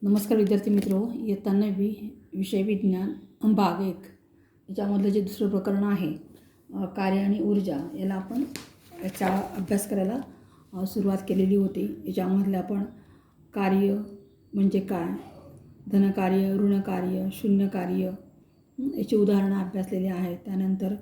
नमस्कार विद्यार्थी मित्रो, इयत्ता 9वी विषय विज्ञान भाग 1 याच्यामधलं जे दुसरं प्रकरण आहे कार्य आणि ऊर्जा, याला आपण याचा अभ्यास करायला सुरुवात केलेली होती. याच्यामधलं आपण कार्य म्हणजे काय, धनकार्य, ऋणकार्य, शून्यकार्य याची उदाहरणं अभ्यासलेली आहेत. त्यानंतर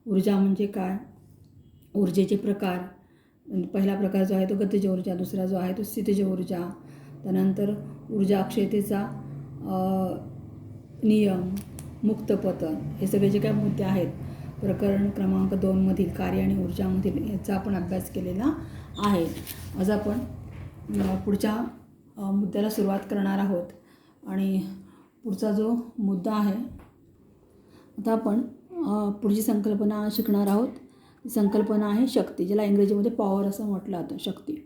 ऊर्जा म्हणजे काय, ऊर्जेचे प्रकार, पहिला प्रकार जो आहे तो गतिज ऊर्जा, दुसरा जो आहे तो स्थितिज ऊर्जा, त्यानंतर ऊर्जा अक्षयतेचा नियम, मुक्तपतन, हे सगळे जे काही मुद्दे आहेत प्रकरण क्रमांक 2 मधील कार्य आणि ऊर्जामधील याचा आपण अभ्यास केलेला आहे. आज आपण पुढच्या मुद्द्याला सुरुवात करणार आहोत. आणि पुढचा जो मुद्दा आहे, आता आपण पुढची संकल्पना शिकणार आहोत. संकल्पना आहे शक्ती, ज्याला इंग्रजीमध्ये पॉवर असं म्हटलं जातं. शक्ती,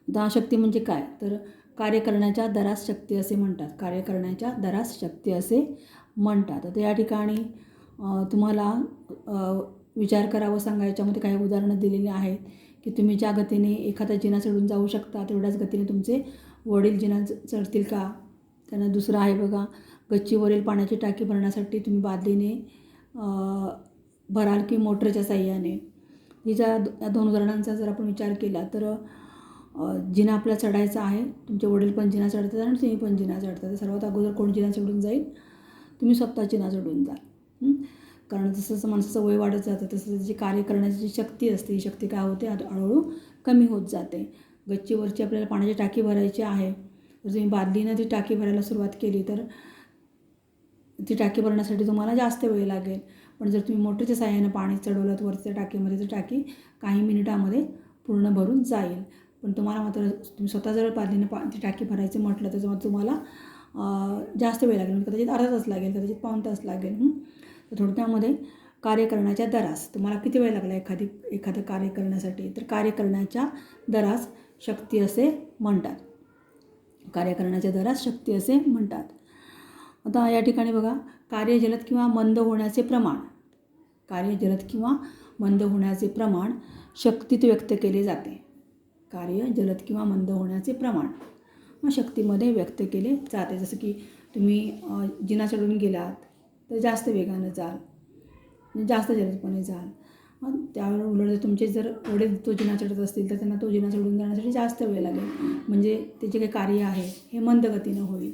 आता शक्ती म्हणजे काय, तर कार्य करण्याच्या दरास शक्ती असे म्हणतात. कार्य करण्याच्या दरास शक्ती असे म्हणतात. आता या ठिकाणी तुम्हाला विचार करावं सांगा. याच्यामध्ये काही उदाहरणं दिलेली आहेत की तुम्ही ज्या गतीने एखादा जिना चढून जाऊ शकता तेवढ्याच गतीने तुमचे वडील जिना चढतील का. त्यानं दुसरं आहे बघा, गच्चीवरील पाण्याची टाकी भरण्यासाठी तुम्ही बादलीने भराल की मोटरच्या साह्याने. या दोन उदाहरणांचा जर आपण विचार केला तर जिना आपल्याला चढायचा आहे, तुमचे वडील पण जिना चढतात आणि तुम्ही पण जिना चढता. तर सर्वात अगोदर कोण जिना चढून जाईल, तुम्ही स्वतः जिना चढून जाल. कारण जसं जसं माणसाचं वय वाढत जातं तसं जी कार्य करण्याची जी शक्ती असते, ही शक्ती काय होते, हळूहळू कमी होत जाते. गच्चीवरची आपल्याला पाण्याची टाकी भरायची आहे, जर तुम्ही बादलीनं ती टाकी भरायला सुरुवात केली तर ती टाकी भरण्यासाठी तुम्हाला जास्त वेळ लागेल. पण जर तुम्ही मोटरच्या साह्यानं पाणी चढवलं तर वरच्या टाकीमध्ये तर टाकी काही मिनिटामध्ये पूर्ण भरून जाईल. पण तुम्हाला मात्र तुम्ही स्वतः जर बादलीनं ती टाकी भरायचं म्हटलं तर तुम्हाला जास्त वेळ लागेल, कदाचित अर्धा तास लागेल, कदाचित पाऊण तास लागेल. तर थोडक्यामध्ये कार्य करण्याच्या दरास तुम्हाला किती वेळ लागला एखादं कार्य करण्यासाठी, तर कार्य करण्याच्या दरास शक्ती असे म्हणतात. कार्य करण्याच्या दरास शक्ती असे म्हणतात. आता या ठिकाणी बघा, कार्य जलद किंवा मंद होण्याचे प्रमाण, कार्य जलद किंवा मंद होण्याचे प्रमाण शक्तीत व्यक्त केले जाते. कार्य जलद किंवा मंद होण्याचे प्रमाण मग शक्तीमध्ये व्यक्त केले जाते. जसं की तुम्ही जिना चढून गेलात तर जास्त वेगानं जाल, जास्त जलदपणे जाल. त्यावर उलट तुमचे जर वडील तो जिना चढत असतील तर त्यांना तो जिना चढून जाण्यासाठी जास्त वेळ लागेल, म्हणजे ते जे काही कार्य आहे हे मंद गतीनं होईल.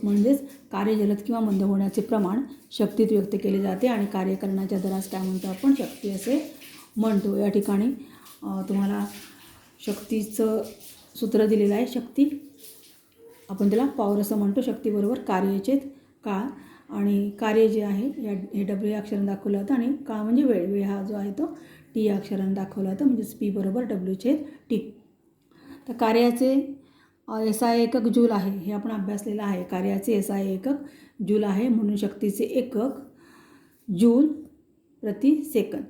म्हणजेच कार्य जलद किंवा मंद होण्याचे प्रमाण शक्तीत व्यक्त केले जाते आणि कार्य करण्याच्या दरास काय म्हणतो आपण, शक्ती असे म्हणतो. या ठिकाणी तुम्हाला शक्तीचं सूत्र दिलेलं आहे. शक्ती आपण त्याला पॉवर असं म्हणतो. शक्तीबरोबर कार्यचे काळ, आणि कार्य जे आहे हे डब्ल्यू या अक्षरानं दाखवलं होतं आणि काळ म्हणजे वेळ. वेळ हा जो आहे तो टी या अक्षरानं दाखवला होता, म्हणजेच पी बरोबर डब्ल्यू/टी. तर कार्याचे SI एकक जूल आहे, हे आपण अभ्यासलेलं आहे. कार्याचे SI एकक जूल आहे, म्हणून शक्तीचे एकक जूल प्रति सेकंद,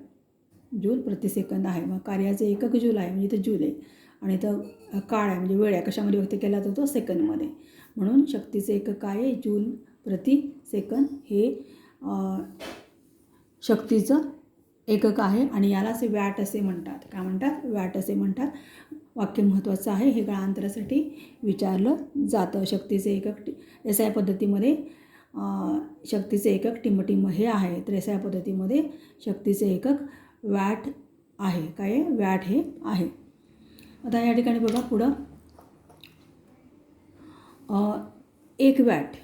जूल प्रति सेकंद आहे. मग कार्याचे एकक जूल आहे म्हणजे इथं जूल आहे, आणि इथं काळ आहे म्हणजे वेळ आहे. कशामध्ये व्यक्त केला जातो, तो सेकंदमध्ये. म्हणून शक्तीचे एकक आहे जूल प्रति सेकंद, हे शक्तीचं एकक आहे आणि यालाच वॅट असे म्हणतात. काय म्हणतात, वॅट असे म्हणतात. वाक्य महत्त्वाचं आहे, हे काळांतरासाठी विचारलं जातं. शक्तीचे एकक SI पद्धतीमध्ये शक्तीचे एकक टिंब हे आहे, तर SI पद्धतीमध्ये शक्तीचे एकक वॅट आहे. काय, वॅट हे आहे. आता या ठिकाणी बघा पुढं, 1 वॅट.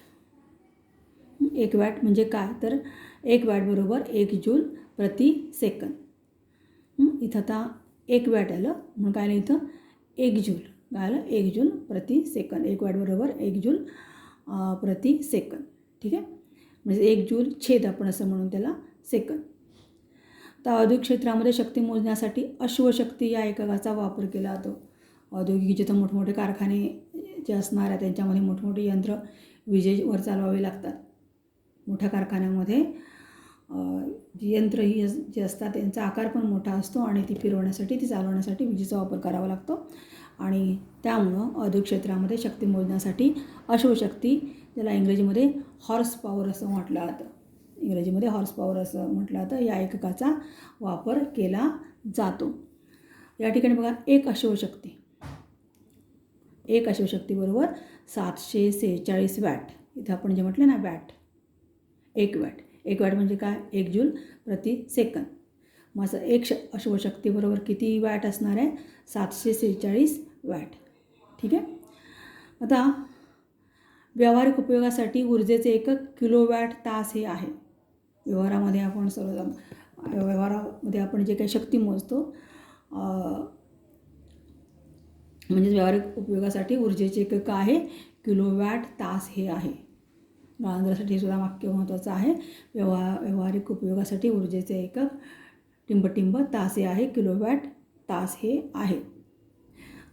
1 वॅट म्हणजे काय, तर 1 वॅट बरोबर 1 जूल प्रति सेकंद. इथं आता 1 वॅट आलं म्हणून काय आलं, इथं 1 जूल काय आलं, 1 जूल प्रति सेकंद. 1 वॅट बरोबर 1 जूल प्रति सेकंद. ठीक आहे, म्हणजे 1 जूल छेद आपण असं म्हणून त्याला सेकंद. तर औद्योगिक क्षेत्रामध्ये शक्ती मोजण्यासाठी अश्वशक्ती या एककाचा वापर केला जातो. औद्योगिक जिथं मोठमोठे कारखाने जे असणार आहे त्यांच्यामध्ये मोठमोठी यंत्र विजेवर चालवावे लागतात. मोठ्या कारखान्यामध्ये यंत्र ही जे असतात त्यांचा आकार पण मोठा असतो आणि ती फिरवण्यासाठी, ती चालवण्यासाठी विजेचा वापर करावा लागतो. आणि त्यामुळं औद्योगिक क्षेत्रामध्ये शक्ती मोजण्यासाठी अश्वशक्ती, ज्याला इंग्रजीमध्ये हॉर्स पॉवर असं म्हटलं जातं, इंग्रजीमध्ये हॉर्स पॉवर असं म्हटलं जातं, या एककाचा वापर केला जातो. या ठिकाणी बघा, 1 अश्वशक्ती एक अश्वशक्ती बरोबर 746 वॅट. इथं आपण जे म्हटलं ना वॅट, 1 वॅट. 1 वॅट म्हणजे काय? 1 जूल प्रति सेकंद. मग असं एक अश्वशक्ती बरोबर किती वॅट असणार आहे? 746 वॅट. ठीक आहे. आता व्यावहारिक उपयोगासाठी ऊर्जेचे एकक किलोवॅट तास हे आहे. व्यवहारामध्ये आपण जे काही शक्ती मोजतो म्हणजेच व्यावहारिक उपयोगासाठी ऊर्जेचे एकक आहे किलोवॅट तास हे आहे. गाळांतरासाठी सुद्धा वाक्य महत्त्वाचं आहे. व्यावहारिक उपयोगासाठी ऊर्जेचे एकक टिंब तास हे आहे, किलोवॅट तास हे आहे.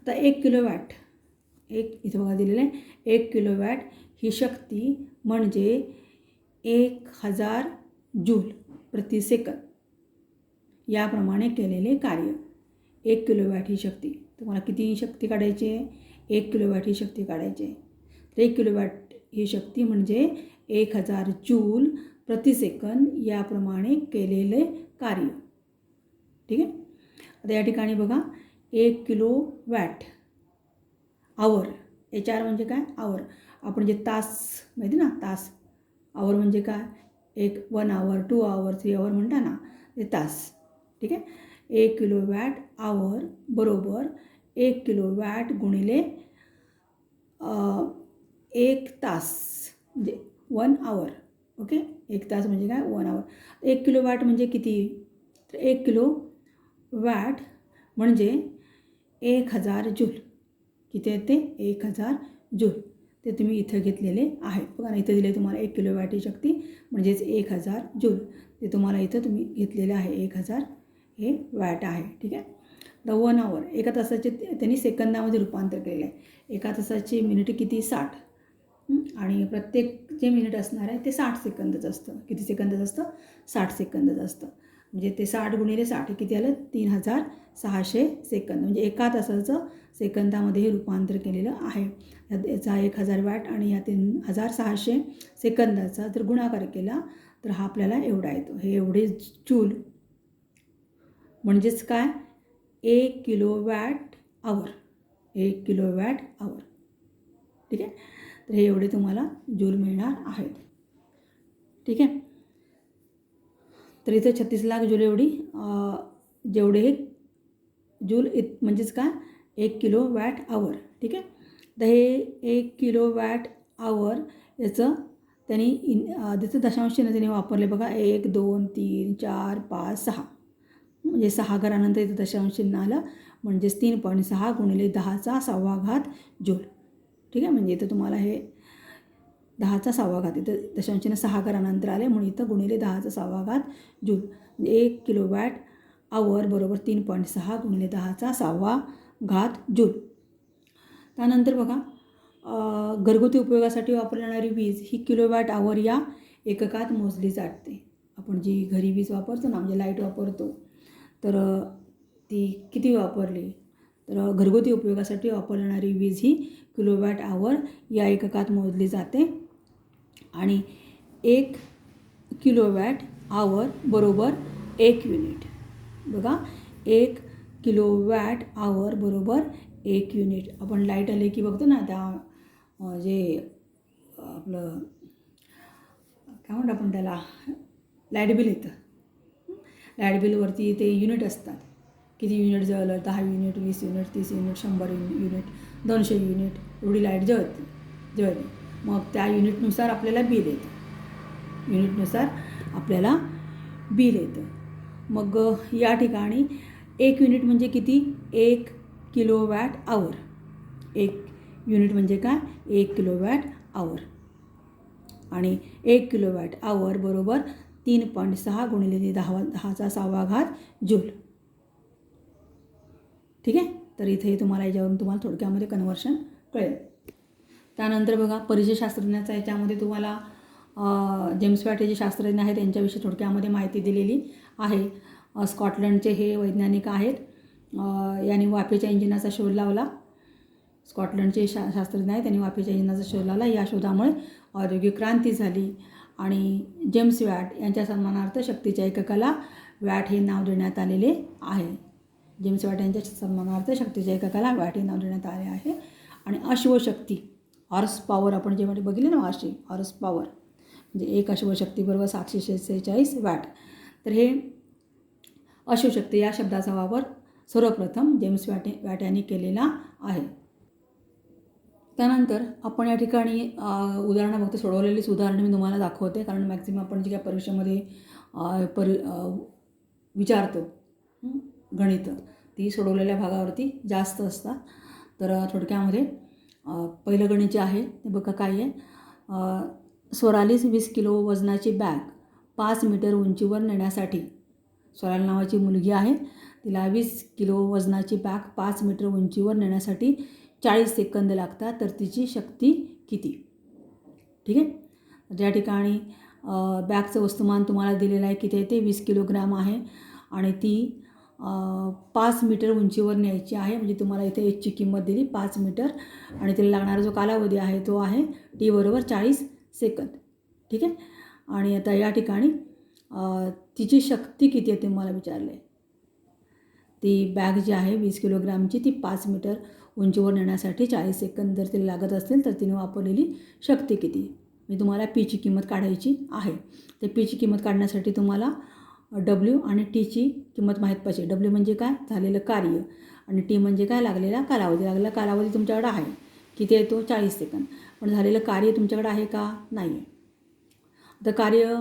आता 1 किलोवॅट, इथं बघा दिलेलं आहे, 1 किलोवॅट ही शक्ती म्हणजे 1000 जूल प्रति सेकंद याप्रमाणे केलेले कार्य. 1 किलोवॅट ही शक्ती. तुम्हाला किती शक्ती काढायची आहे? 1 किलोवॅट ही शक्ती काढायची आहे. तर 1 किलोवॅट ही शक्ती म्हणजे 1000 जूल प्रति सेकंद याप्रमाणे केलेले कार्य. ठीक आहे. आता या ठिकाणी बघा 1 किलोवॅट आवर, HR म्हणजे काय? आवर. आपण जे तास माहिती ना, तास. आवर म्हणजे काय? 1 आवर, 2 आवर, 3 आवर म्हणता ना, ते तास. ठीक आहे. 1 किलोवॅट आवर बरोबर 1 किलोवॅट गुणिले 1 तास म्हणजे 1 आवर. ओके. 1 तास म्हणजे काय? 1 आवर. 1 किलोवॅट म्हणजे किती? तर 1 किलोवॅट म्हणजे 1000 जूल. किती आहेत ते? 1000 जूल. ते तुम्ही इथं घेतलेले आहेत. बघा ना, इथं दिले तुम्हाला 1 किलोवॅट ही शक्ती म्हणजेच 1000 जूल. ते तुम्हाला इथं तुम्ही घेतलेले आहे. 1000 हे वॅट आहे. ठीक आहे. द 1 आवर, एका तासाचे त्यांनी सेकंदामध्ये रूपांतर केलेलं आहे. एका तासाची मिनिट किती? 60. आणि प्रत्येक जे मिनिट असणार आहे ते 60 सेकंदच असतं. किती सेकंदच असतं? 60 सेकंदच असतं. म्हणजे ते 60 गुणिले 60 किती आलं? 3600 सेकंद. म्हणजे एका तासाचं सेकंदामध्ये हे रूपांतर केलेलं आहे. याचा 1000 वॅट आणि या 3600 सेकंदाचा जर गुणाकार केला तर हा आपल्याला एवढा येतो. हे एवढे जूल म्हणजेच काय? 1 किलोवॅट आवर. 1 किलोवॅट आवर. ठीक आहे. तर हे एवढे तुम्हाला जूल मिळणार आहेत. ठीक आहे. तर इथं 36 लाख जूल एवढी जेवढे हे जूल म्हणजेच काय? 1 किलोवॅट आवर. ठीक आहे. तर हे 1 किलोवॅट आवर याचं त्यांनी त्याचं दशांश चिन्ह त्यांनी वापरले बघा. 1 2 3 4 5 6 म्हणजे 6 घरानंतर इथं दशांश चिन्ह आलं म्हणजेच 3.6 गुणिले 10⁻⁷ जूल. ठीक आहे. म्हणजे इथं तुम्हाला हे 10⁻⁷ इथं दशांश चिन्ह 6 घरानंतर आले म्हणून इथं गुणिले 10⁻⁷ जूल. म्हणजे 1 किलोवॅट आवर बरोबर 3.6 गुणिले 10⁻⁷ जूल. त्यानंतर बघा घरगुती उपयोगासाठी वापरली जाणारी वीज ही किलोवॅट आवर या एककात मोजली जाते. आपण जी घरी वीज वापरतो ना, म्हणजे लाईट वापरतो, तर ती किती वापरली? तर घरगुती उपयोगासाठी वापरली जाणारी वीज ही किलोवॅट आवर या एककात मोजली जाते. आणि 1 किलोवॅट आवर बरोबर 1 युनिट. बघा, 1 किलोवॅट आवर बरोबर 1 युनिट. आपण लाईट आले की बघतो ना, त्या जे आपलं काय म्हणतो आपण त्याला, लाईट बिल येतं. लाईट बिलवरती ते युनिट असतात. किती युनिट जळलं? 10 unit, 20 unit, 30 unit, 100 unit, 200 unit एवढी लाईट जळली. मग त्या युनिटनुसार आपल्याला बिल येतं. युनिटनुसार आपल्याला बिल येतं. मग या ठिकाणी 1 युनिट म्हणजे किती? 1 किलोवॅट आवर. 1 युनिट म्हणजे काय? 1 किलोवॅट आवर. आणि 1 किलोवॅट आवर बरोबर 3.6 गुणिले 10⁻⁷ जूल. ठीक आहे. तर इथे तुम्हाला याच्यावरून तुम्हाला थोडक्यामध्ये कन्व्हर्शन कळेल. त्यानंतर बघा परिचयशास्त्रज्ञाचा याच्यामध्ये तुम्हाला जेम्स वॅट हे जे शास्त्रज्ञ आहेत त्यांच्याविषयी थोडक्यामध्ये माहिती दिलेली आहे. स्कॉटलंडचे हे वैज्ञानिक आहेत. यांनी वाफेच्या इंजिनाचा शोध लावला. स्कॉटलंडचे शास्त्रज्ञ आहेत, त्यांनी वाफेच्या इंजिनाचा शोध लावला. या शोधामुळे औद्योगिक क्रांती झाली आणि जेम्स वॅट यांच्या सन्मानार्थ शक्तीच्या एककाला वॅट हे नाव देण्यात आलेले आहे. जेम्स वॅट यांच्या सन्मानार्थ शक्तीच्या एककाला वॅट हे नाव देण्यात आले आहे. आणि अश्वशक्ती हॉर्स पॉवर आपण जेव्हा बघितले ना अशी हॉर्स पॉवर म्हणजे एक अश्वशक्ती बरोबर 746 वॅट. तर हे अश्वशक्ती या शब्दाचा वापर सर्वप्रथम जेम्स वॅट यांनी केलेला आहे. त्यानंतर आपण या ठिकाणी उदाहरणं फक्त सोडवलेलीच उदाहरणं मी तुम्हाला दाखवते, कारण मॅक्झिमम आपण जे काय परीक्षेमध्ये विचारतो गणित ती सोडवलेल्या भागावरती जास्त असतात. तर थोडक्यामध्ये पहिलं गणित जे आहे ते बघा काय आहे. स्वरालीस 20 किलो वजनाची बॅग 5 मीटर उंचीवर नेण्यासाठी, स्वराली नावाची मुलगी आहे, तिला 20 किलो वजनाची बॅग 5 मीटर उंचीवर नेण्यासाठी 40 सेकंद लागतात, तर तिची शक्ती किती? ठीक आहे. ज्या ठिकाणी बॅगचं वस्तुमान तुम्हाला दिलेलं आहे किती आहे ते 20 किलोग्राम आहे आणि ती 5 मीटर उंचीवर न्यायची आहे. म्हणजे तुम्हाला इथे एचची किंमत दिली 5 मीटर आणि तिला लागणारा जो कालावधी आहे तो आहे टी बरोबर 40 सेकंद. ठीक आहे. आणि आता या ठिकाणी तिची शक्ती किती आहे ते मला विचारले. ती बॅग जी आहे 20 किलोग्रामची ती 5 मीटर उंचीवर नेण्यासाठी 40 सेकंद जर तिला लागत असतील तर तिने वापरलेली शक्ती किती? मी तुम्हाला पीची किंमत काढायची आहे. ते पीची किंमत काढण्यासाठी तुम्हाला डब्ल्यू आणि टीची किंमत माहीत पाहिजे. डब्ल्यू म्हणजे काय? झालेलं कार्य आणि टी म्हणजे काय? लागलेला कालावधी. लागलेला कालावधी तुमच्याकडे आहे किती आहे तो 40 सेकंद. पण झालेलं कार्य तुमच्याकडे आहे का? नाही आहे. आता कार्य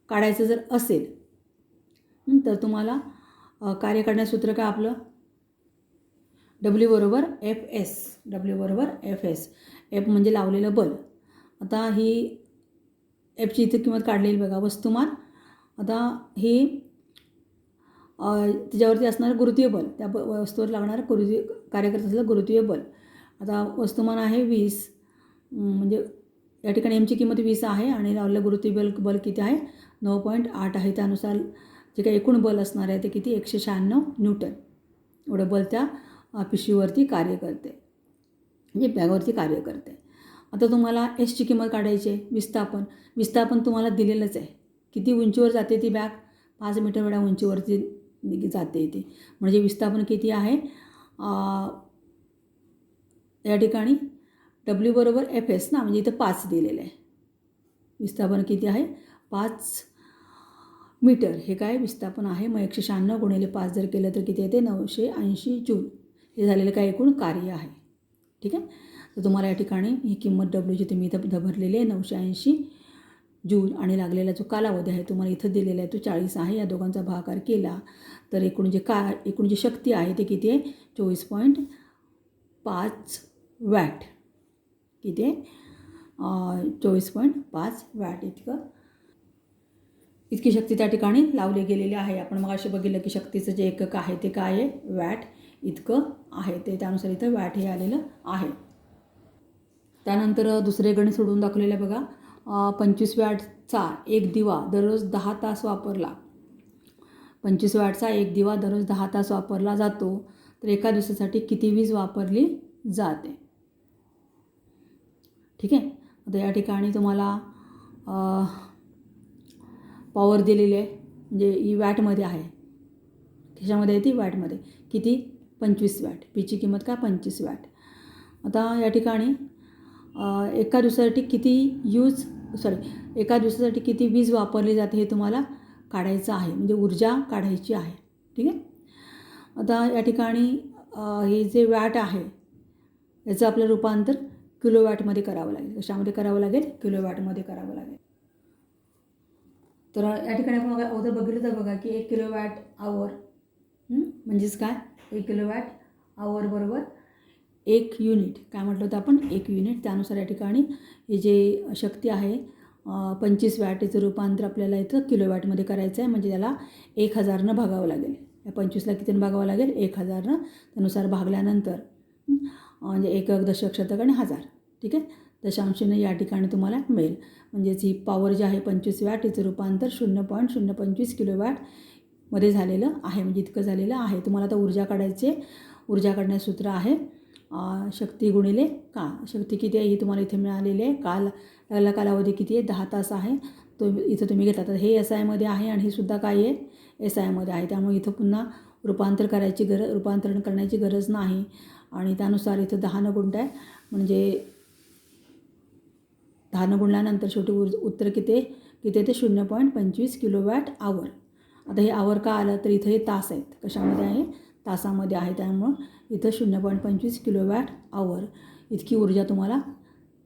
काढायचं जर असेल तर तुम्हाला कार्य काढण्याचं सूत्र काय आपलं? डब्ल्यू बरोबर एफ एस. डब्ल्यू बरोबर एफ एस. एफ म्हणजे लावलेलं बल. आता ही एफची इथे किंमत काढलेली बघा. वस्तुमान, आता ही त्याच्यावरती असणारं गुरुत्वीय बल, त्या वस्तूवर लागणारं कार्य करत असलेलं गुरुत्वीय बल. आता वस्तुमान आहे 20, म्हणजे या ठिकाणी एमची किंमत 20 आहे आणि लावलेलं गुरुत्वीय बल किती आहे? 9.8 आहे. त्यानुसार जे काही एकूण बल असणार आहे ते किती? 196 न्यूटन. एवढं बल त्या पिशवीवरती कार्य करते, म्हणजे बॅगवरती कार्य करते. आता तुम्हाला एसची किंमत काढायची आहे. विस्थापन तुम्हाला दिलेलंच आहे. किती उंचीवर जाते ती बॅग? 5 मीटर एवढ्या उंचीवरती जाते ती. म्हणजे विस्थापन किती आहे? या ठिकाणी डब्ल्यू बरोबर एफ एस ना, म्हणजे इथं 5 दिलेलं आहे. विस्थापन किती आहे? 5 मीटर हे काय विस्थापन आहे. मग 196 गुणिले 5 जर केलं तर किती येते? 980 जूल. हे झालेलं काय एकूण कार्य आहे. ठीक आहे. तर तुम्हाला या ठिकाणी ही किंमत डब्ल्यूची तुम्ही इथं भरलेली आहे 980 जूल आणि लागलेला जो कालावधी आहे तुम्हाला इथं दिलेला आहे तो 40 आहे. या दोघांचा भागाकार केला तर एकूण जी शक्ती आहे ते किती आहे? 24.5 वॅट. किती आहे? 24.5 वॅट इतकी शक्ती त्या ठिकाणी लावली गेलेली आहे. आपण मग असे बघितलं की शक्तीचं जे एकक आहे ते काय आहे? वॅट इतकं आहे. ते त्यानुसार इथं वॅट हे आलेलं आहे. त्यानंतर दुसरे गणित सोडून दाखवलेलं आहे बघा. 25 वॅटचा एक दिवा दररोज 10 तास वापरला. 25 वॅटचा एक दिवा दररोज 10 तास वापरला जातो, तर एका दिवसासाठी किती वीज वापरली जाते? ठीक आहे. आता या ठिकाणी तुम्हाला पॉवर दिलेली आहे, म्हणजे ही वॅटमध्ये आहे. कशामध्ये आहे ती? वॅटमध्ये. किती? 25 वॅट. पीची किंमत काय? 25 वॅट. आता या ठिकाणी एका दिवसासाठी किती वीज वापरली जाते हे तुम्हाला काढायचं आहे, म्हणजे ऊर्जा काढायची आहे. ठीक आहे. आता या ठिकाणी हे जे वॅट आहे याचं आपलं रूपांतर किलोवॅटमध्ये करावं लागेल. कशामध्ये करावं लागेल? किलोवॅटमध्ये करावं लागेल. तर या ठिकाणी आपण अगोदर बघितलं तर बघा की 1 किलोवॅट आवर म्हणजेच काय? 1 किलोवॅट आवर बरोबर 1 युनिट. काय म्हटलं होतं आपण? 1 युनिट. त्यानुसार या ठिकाणी हे जे शक्ती आहे 25 वॅट याचं रूपांतर आपल्याला इथं किलोवॅटमध्ये करायचं आहे. म्हणजे त्याला 1000नं भागावं लागेल. या 25ला कितीनं भागावं लागेल? 1000नं. त्यानुसार भागल्यानंतर म्हणजे एकक, दशक, शतक आणि हजार. ठीक आहे. दशांशाने या ठिकाणी तुम्हाला मिळेल. म्हणजेच ही पॉवर जी आहे 25 वॅट याचं रूपांतर 0.025 किलोवॅटमध्ये झालेलं आहे. म्हणजे इतकं झालेलं आहे. तुम्हाला आता ऊर्जा काढायची. ऊर्जा काढण्याचं सूत्र आहे शक्ती गुणिले काळ. शक्ती किती आहे ही तुम्हाला इथे मिळालेली आहे. लागला कालावधी किती आहे? 10 तास आहे. तो इथं तुम्ही घेतला. तर हे SI मध्ये आहे आणि हे सुद्धा काय आहे? SI मध्ये आहे. त्यामुळे इथं पुन्हा रूपांतरण करण्याची गरज नाही. आणि त्यानुसार इथं 10 गुंठ आहे, म्हणजे 10 गुणल्यानंतर शेवटी उत्तर किती ते 0.25 किलोवॅट आवर. आता हे आवर का आलं तर इथं हे तास आहेत, कशामध्ये आहे, तासामध्ये आहे, त्यामुळं इथं 0.25 किलोवॅट आवर इतकी ऊर्जा तुम्हाला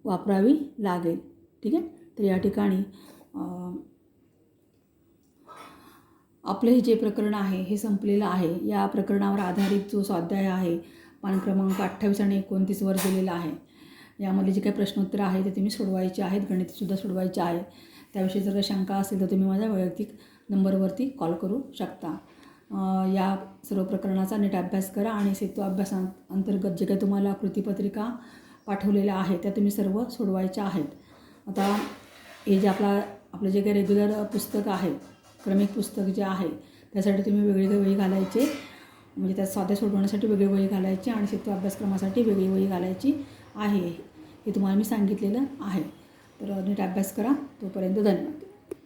वापरावी लागेल. ठीक आहे. तर या ठिकाणी आपलं हे जे प्रकरण आहे हे संपलेलं आहे. या प्रकरणावर आधारित जो स्वाध्याय आहे पान क्रमांक 28 आणि 29 वर दिलेला आहे, यामध्ये जे काही प्रश्नोत्तरं आहे ते तुम्ही सोडवायचे आहेत, गणितसुद्धा सोडवायचे आहे. त्याविषयी जर काही शंका असेल तर तुम्ही माझ्या वैयक्तिक नंबरवरती कॉल करू शकता. या सर्व प्रकरणाचा नीट अभ्यास करा आणि सेतू अभ्यासांतर्गत जे काही तुम्हाला कृतीपत्रिका पाठवलेल्या आहेत त्या तुम्ही सर्व सोडवायच्या आहेत. आता हे जे आपलं जे काही रेग्युलर पुस्तक आहे, क्रमिक पुस्तक जे आहे त्यासाठी तुम्ही वेगळी वही घालायचे, म्हणजे त्यात स्वाध्याय सोडवण्यासाठी वेगळी वही घालायची आणि सेतू अभ्यासक्रमासाठी वेगळी वही घालायची आहे. हे तुम्हाला मी सांगितलेलं आहे. तर नीट अभ्यास करा. तोपर्यंत धन्यवाद.